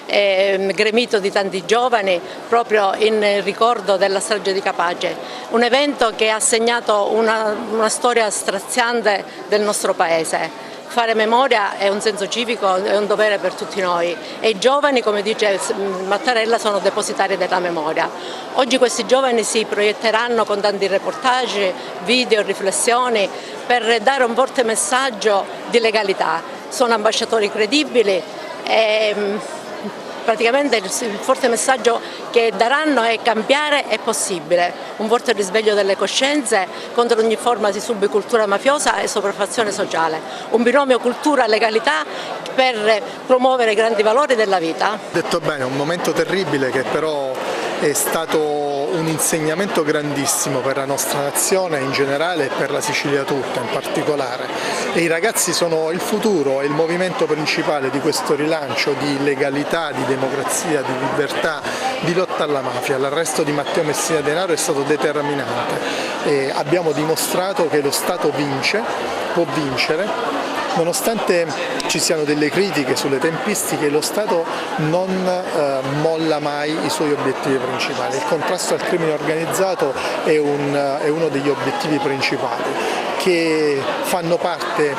gremito di tanti giovani proprio in ricordo della strage di Capaci, un evento che ha segnato una storia straziante del nostro Paese. Fare memoria è un senso civico, è un dovere per tutti noi e i giovani, come dice Mattarella, sono depositari della memoria. Oggi questi giovani si proietteranno con tanti reportage, video, riflessioni per dare un forte messaggio di legalità. Sono ambasciatori credibili e praticamente il forte messaggio che daranno è: cambiare è possibile, un forte risveglio delle coscienze contro ogni forma di subcultura mafiosa e sopraffazione sociale, un binomio cultura-legalità per promuovere i grandi valori della vita.
Detto bene, un momento terribile che però è stato un insegnamento grandissimo per la nostra nazione in generale e per la Sicilia tutta in particolare. E i ragazzi sono il futuro e il movimento principale di questo rilancio di legalità, di democrazia, di libertà, di lotta alla mafia. L'arresto di Matteo Messina Denaro è stato determinante e abbiamo dimostrato che lo Stato vince, può vincere. Nonostante ci siano delle critiche sulle tempistiche, lo Stato non molla mai i suoi obiettivi principali. Il contrasto al crimine organizzato è uno degli obiettivi principali che fanno parte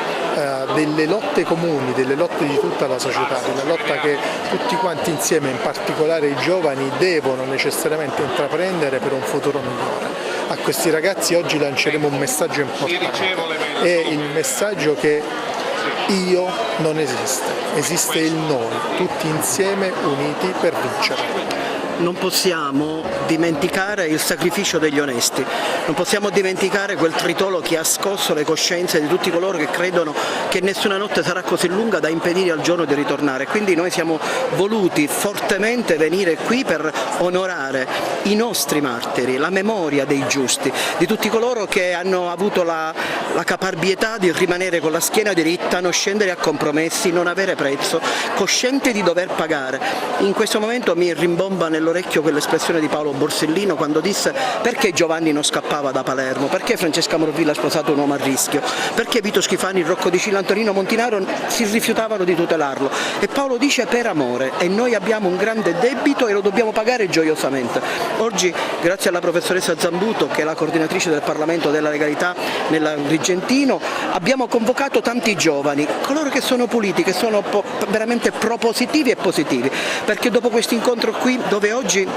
delle lotte comuni, delle lotte di tutta la società, della lotta che tutti quanti insieme, in particolare i giovani, devono necessariamente intraprendere per un futuro migliore. A questi ragazzi oggi lanceremo un messaggio importante, è il messaggio che io non esiste, esiste il noi, tutti insieme uniti per vincere.
Non possiamo dimenticare il sacrificio degli onesti, non possiamo dimenticare quel tritolo che ha scosso le coscienze di tutti coloro che credono che nessuna notte sarà così lunga da impedire al giorno di ritornare. Quindi noi siamo voluti fortemente venire qui per onorare i nostri martiri, la memoria dei giusti, di tutti coloro che hanno avuto la caparbietà di rimanere con la schiena diritta, non scendere a compromessi, non avere prezzo, coscienti di dover pagare. In questo momento mi rimbomba nell'orecchio quell'espressione di Paolo Borsellino quando disse: perché Giovanni non scappava da Palermo, perché Francesca Morvillo ha sposato un uomo a rischio, perché Vito Schifani, Rocco Di Cilla, Antonino Montinaro si rifiutavano di tutelarlo. E Paolo dice: per amore, e noi abbiamo un grande debito e lo dobbiamo pagare gioiosamente. Oggi, grazie alla professoressa Zambuto, che è la coordinatrice del Parlamento della Legalità nell'Agrigentino, abbiamo convocato tanti giovani, coloro che sono puliti, che sono veramente propositivi e positivi, perché dopo questo incontro qui, dove oggi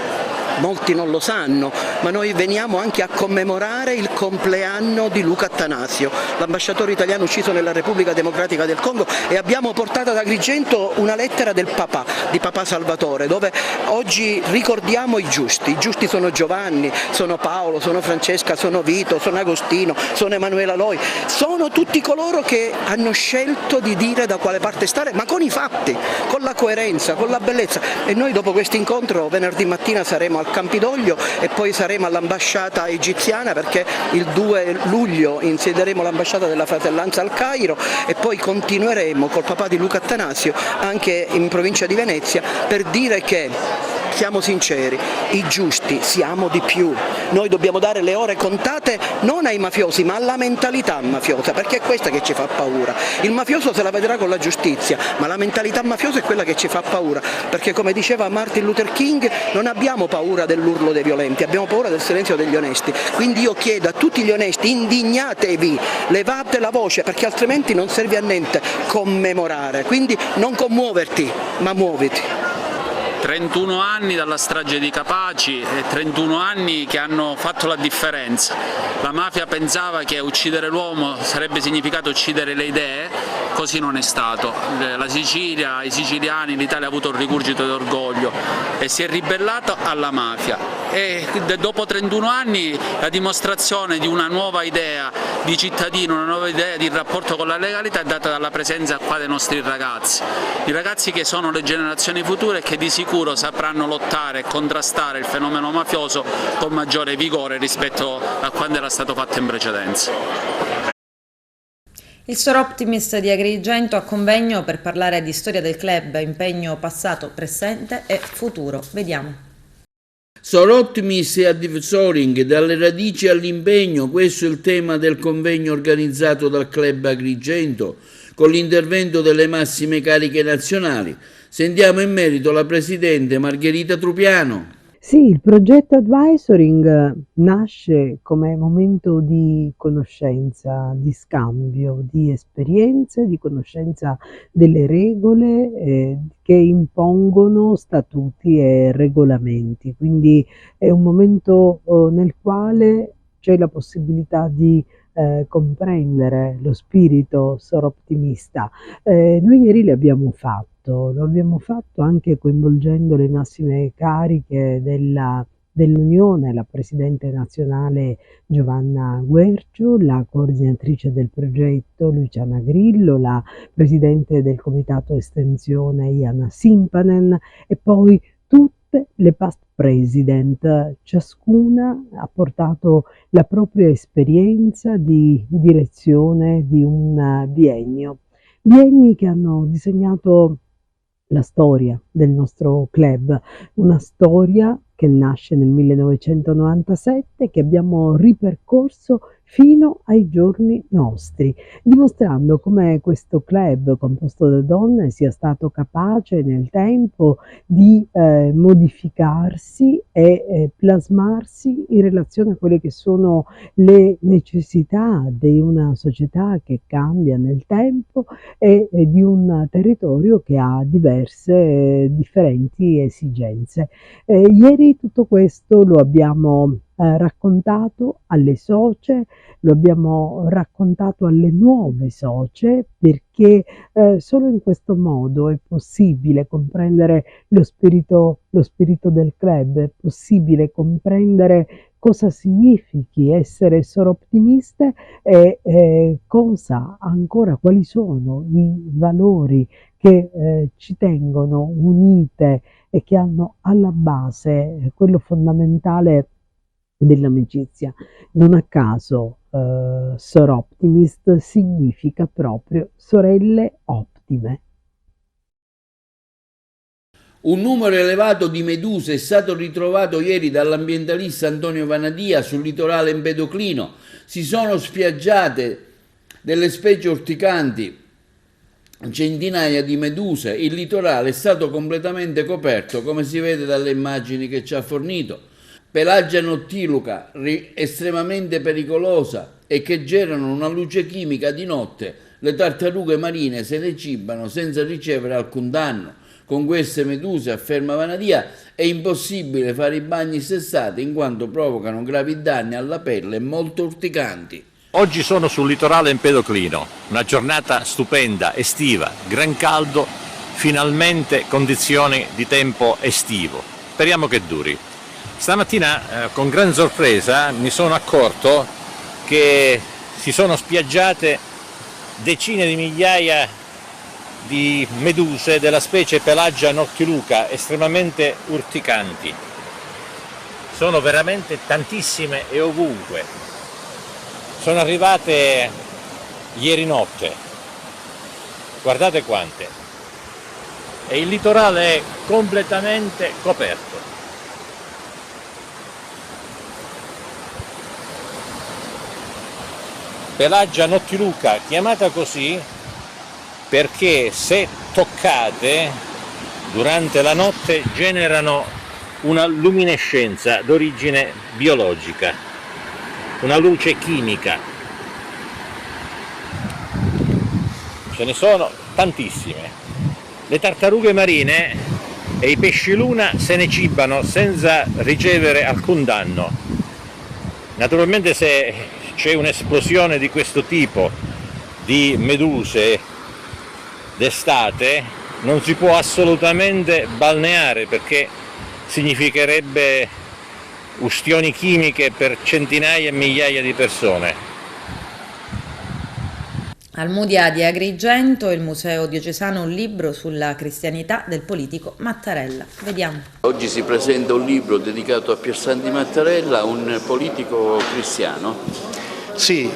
molti non lo sanno, ma noi veniamo anche a commemorare il compleanno di Luca Attanasio, l'ambasciatore italiano ucciso nella Repubblica Democratica del Congo, e abbiamo portato ad Agrigento una lettera del papà, di papà Salvatore, dove oggi ricordiamo i giusti. I giusti sono Giovanni, sono Paolo, sono Francesca, sono Vito, sono Agostino, sono Emanuela Loi, sono tutti coloro che hanno scelto di dire da quale parte stare, ma con i fatti, con la coerenza, con la bellezza. E noi dopo questo incontro venerdì mattina saremo al Campidoglio e poi saremo all'ambasciata egiziana, perché il 2 luglio insiederemo l'ambasciata della Fratellanza al Cairo, e poi continueremo col papà di Luca Attanasio anche in provincia di Venezia per dire che siamo sinceri, i giusti siamo di più. Noi dobbiamo dare le ore contate non ai mafiosi ma alla mentalità mafiosa, perché è questa che ci fa paura. Il mafioso se la vedrà con la giustizia, ma la mentalità mafiosa è quella che ci fa paura, perché come diceva Martin Luther King, non abbiamo paura dell'urlo dei violenti, abbiamo paura del silenzio degli onesti. Quindi io chiedo a tutti gli onesti: indignatevi, levate la voce, perché altrimenti non serve a niente commemorare. Quindi non commuoverti, ma muoviti.
31 anni dalla strage di Capaci e 31 anni che hanno fatto la differenza. La mafia pensava che uccidere l'uomo sarebbe significato uccidere le idee, così non è stato. La Sicilia, i siciliani, l'Italia ha avuto un rigurgito d'orgoglio e si è ribellata alla mafia. E dopo 31 anni la dimostrazione di una nuova idea di cittadino, una nuova idea di rapporto con la legalità è data dalla presenza qua dei nostri ragazzi. I ragazzi che sono le generazioni future e che di sicuro sapranno lottare e contrastare il fenomeno mafioso con maggiore vigore rispetto a quando era stato fatto in precedenza.
Il Sor Optimist di Agrigento a convegno per parlare di storia del club, impegno passato, presente e futuro. Vediamo.
Sor Optimist e Advisoring, dalle radici all'impegno, questo è il tema del convegno organizzato dal Club Agrigento con l'intervento delle massime cariche nazionali. Sentiamo in merito la Presidente Margherita Trupiano.
Sì, il progetto Advisoring nasce come momento di conoscenza, di scambio, di esperienze, di conoscenza delle regole che impongono statuti e regolamenti. Quindi è un momento nel quale c'è la possibilità di comprendere lo spirito soroptimista. Noi ieri l'abbiamo fatto. Lo abbiamo fatto anche coinvolgendo le massime cariche dell'Unione, la Presidente nazionale Giovanna Guercio, la coordinatrice del progetto Luciana Grillo, la Presidente del Comitato Estensione Iana Simpanen e poi tutte le past president. Ciascuna ha portato la propria esperienza di direzione di un biennio. Bienni che hanno disegnato la storia del nostro club, una storia che nasce nel 1997, che abbiamo ripercorso fino ai giorni nostri, dimostrando come questo club composto da donne sia stato capace nel tempo di modificarsi e plasmarsi in relazione a quelle che sono le necessità di una società che cambia nel tempo e di un territorio che ha diverse differenti esigenze. Ieri tutto questo lo abbiamo raccontato alle socie, lo abbiamo raccontato alle nuove socie, perché solo in questo modo è possibile comprendere lo spirito del club, è possibile comprendere cosa significhi essere soroptimiste e cosa ancora, quali sono i valori che ci tengono unite e che hanno alla base quello fondamentale dell'amicizia. Non a caso Soroptimist significa proprio sorelle ottime.
Un numero elevato di meduse è stato ritrovato ieri dall'ambientalista Antonio Vanadia sul litorale empedoclino. Si sono spiaggiate delle specie urticanti, centinaia di meduse. Il litorale è stato completamente coperto, come si vede dalle immagini che ci ha fornito. Pelagia nottiluca, estremamente pericolosa e che generano una luce chimica di notte. Le tartarughe marine se ne cibano senza ricevere alcun danno. Con queste meduse, afferma Vanadia, è impossibile fare i bagni st'estate in quanto provocano gravi danni alla pelle e molto urticanti.
Oggi sono sul litorale empedoclino, una giornata stupenda, estiva, gran caldo, finalmente condizioni di tempo estivo. Speriamo che duri. Stamattina con gran sorpresa mi sono accorto che si sono spiaggiate decine di migliaia di meduse della specie Pelagia nottiluca, estremamente urticanti. Sono veramente tantissime e ovunque. Sono arrivate ieri notte, guardate quante. E il litorale è completamente coperto. Pelagia nottiluca, chiamata così perché se toccate durante la notte generano una luminescenza d'origine biologica, una luce chimica. Ce ne sono tantissime. Le tartarughe marine e i pesci luna se ne cibano senza ricevere alcun danno. Naturalmente se c'è un'esplosione di questo tipo di meduse d'estate non si può assolutamente balneare perché significherebbe ustioni chimiche per centinaia e migliaia di persone.
Almudia di Agrigento, il Museo Diocesano, un libro sulla cristianità del politico Mattarella. Vediamo.
Oggi si presenta un libro dedicato a Piersanti Mattarella, un politico cristiano.
Sì,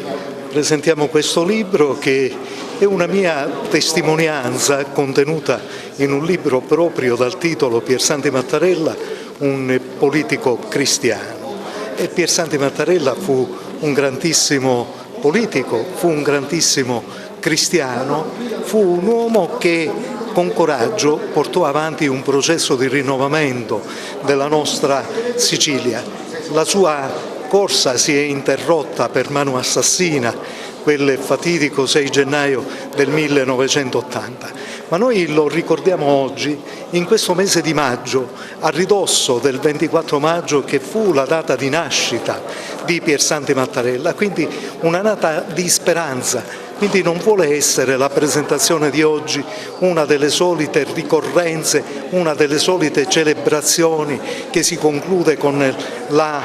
presentiamo questo libro che è una mia testimonianza contenuta in un libro proprio dal titolo Piersanti Mattarella, un politico cristiano. E Piersanti Mattarella fu un grandissimo politico, fu un grandissimo cristiano, fu un uomo che con coraggio portò avanti un processo di rinnovamento della nostra Sicilia. La sua corsa si è interrotta per mano assassina quel fatidico 6 gennaio del 1980, ma noi lo ricordiamo oggi in questo mese di maggio, a ridosso del 24 maggio che fu la data di nascita di Piersanti Mattarella, quindi una data di speranza. Quindi non vuole essere la presentazione di oggi una delle solite ricorrenze, una delle solite celebrazioni che si conclude con la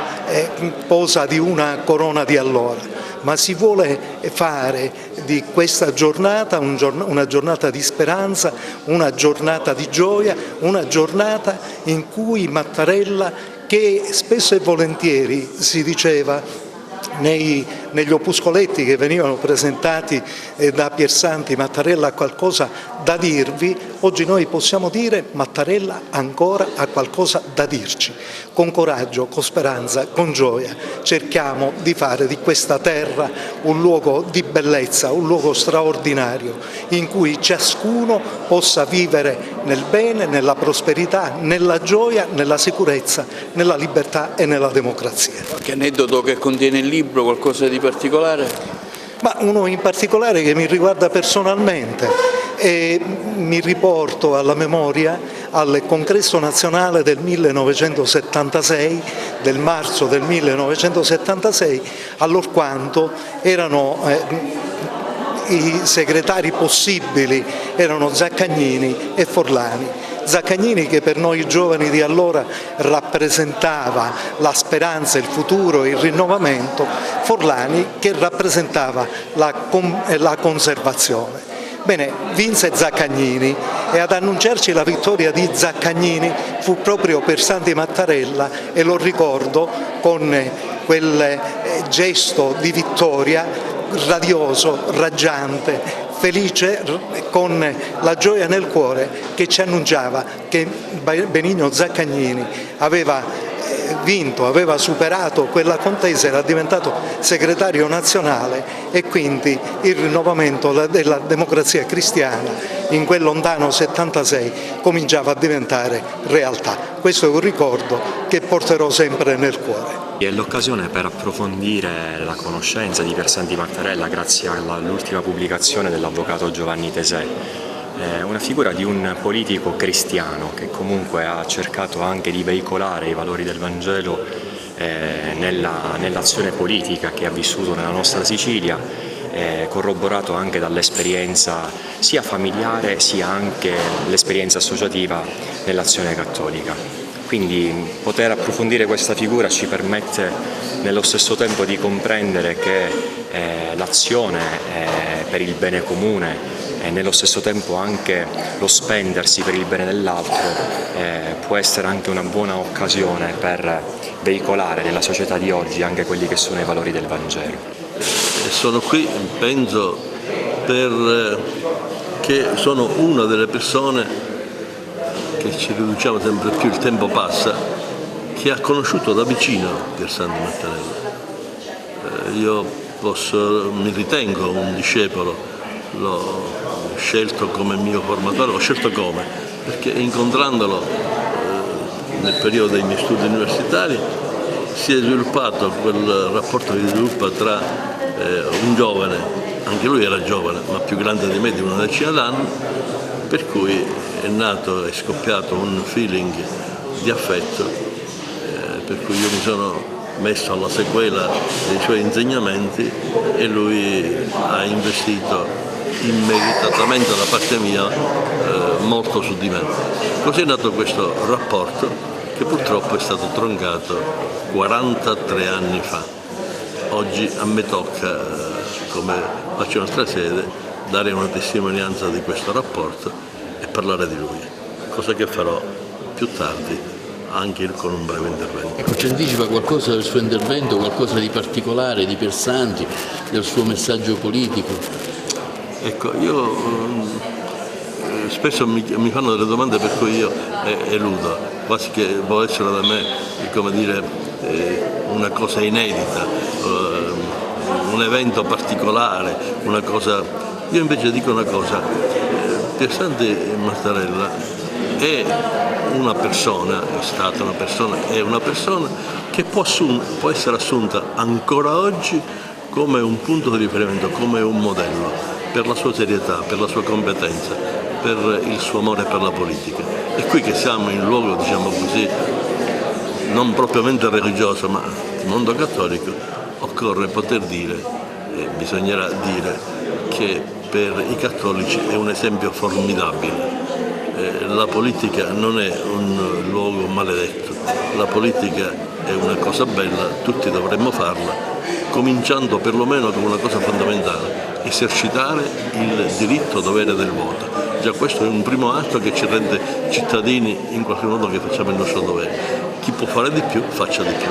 posa di una corona di allora, ma si vuole fare di questa giornata una giornata di speranza, una giornata di gioia, una giornata in cui Mattarella, che spesso e volentieri si diceva nei negli opuscoletti che venivano presentati da Piersanti, Mattarella ha qualcosa da dirvi, oggi noi possiamo dire Mattarella ancora ha qualcosa da dirci. Con coraggio, con speranza, con gioia cerchiamo di fare di questa terra un luogo di bellezza, un luogo straordinario in cui ciascuno possa vivere nel bene, nella prosperità, nella gioia, nella sicurezza, nella libertà e nella democrazia.
Qualche aneddoto che contiene il libro, qualcosa di particolare?
Ma uno in particolare che mi riguarda personalmente e mi riporto alla memoria al congresso nazionale del 1976, del marzo del 1976, allorquando erano i segretari possibili erano Zaccagnini e Forlani. Zaccagnini, che per noi giovani di allora rappresentava la speranza, il futuro, il rinnovamento, Forlani che rappresentava la conservazione. Bene, vinse Zaccagnini e ad annunciarci la vittoria di Zaccagnini fu proprio Piersanti Mattarella, e lo ricordo con quel gesto di vittoria radioso, raggiante, felice, con la gioia nel cuore, che ci annunciava che Benigno Zaccagnini aveva vinto, aveva superato quella contesa, era diventato segretario nazionale, e quindi il rinnovamento della democrazia cristiana in quel lontano 76 cominciava a diventare realtà. Questo è un ricordo che porterò sempre nel cuore.
È l'occasione per approfondire la conoscenza di Piersanti Mattarella grazie all'ultima pubblicazione dell'avvocato Giovanni Tesei. Una figura di un politico cristiano che comunque ha cercato anche di veicolare i valori del Vangelo nell'azione politica che ha vissuto nella nostra Sicilia, corroborato anche dall'esperienza sia familiare sia anche l'esperienza associativa nell'azione cattolica. Quindi poter approfondire questa figura ci permette nello stesso tempo di comprendere che l'azione per il bene comune e nello stesso tempo anche lo spendersi per il bene dell'altro può essere anche una buona occasione per veicolare nella società di oggi anche quelli che sono i valori del Vangelo.
Sono qui, penso, perché sono una delle persone che ci riduciamo sempre più, il tempo passa, che ha conosciuto da vicino Piersanti Mattarella. Io mi ritengo un discepolo, l'ho scelto come mio formatore, l'ho scelto perché incontrandolo nel periodo dei miei studi universitari si è sviluppato quel rapporto che si sviluppa tra un giovane, anche lui era giovane, ma più grande di me di una decina d'anni, per cui è nato e scoppiato un feeling di affetto, per cui io mi sono messo alla sequela dei suoi insegnamenti e lui ha investito immeritatamente da parte mia molto su di me. Così è nato questo rapporto che purtroppo è stato troncato 43 anni fa. Oggi a me tocca, come faccio in nostra sede, dare una testimonianza di questo rapporto e parlare di lui, cosa che farò più tardi anche con un breve intervento.
Ecco, ci anticipa qualcosa del suo intervento, qualcosa di particolare di Piersanti, del suo messaggio politico?
Ecco, io spesso mi fanno delle domande per cui io eludo, quasi che può essere da me, come dire, una cosa inedita, un evento particolare, una cosa. Io invece dico una cosa, Piersanti Mattarella è una persona, è stata una persona, è una persona che può essere assunta ancora oggi come un punto di riferimento, come un modello, per la sua serietà, per la sua competenza, per il suo amore per la politica. È qui che siamo in un luogo, diciamo così, non propriamente religioso, ma il mondo cattolico, occorre poter dire, bisognerà dire, che per i cattolici è un esempio formidabile. La politica non è un luogo maledetto, la politica è una cosa bella, tutti dovremmo farla, cominciando perlomeno con una cosa fondamentale, esercitare il diritto-dovere del voto. Già questo è un primo atto che ci rende cittadini in qualche modo che facciamo il nostro dovere. Chi può fare di più, faccia di più.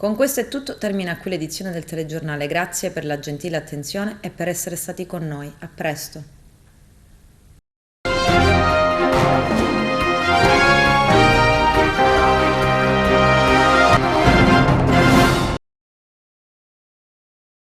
Con questo è tutto, termina qui l'edizione del telegiornale. Grazie per la gentile attenzione e per essere stati con noi. A presto.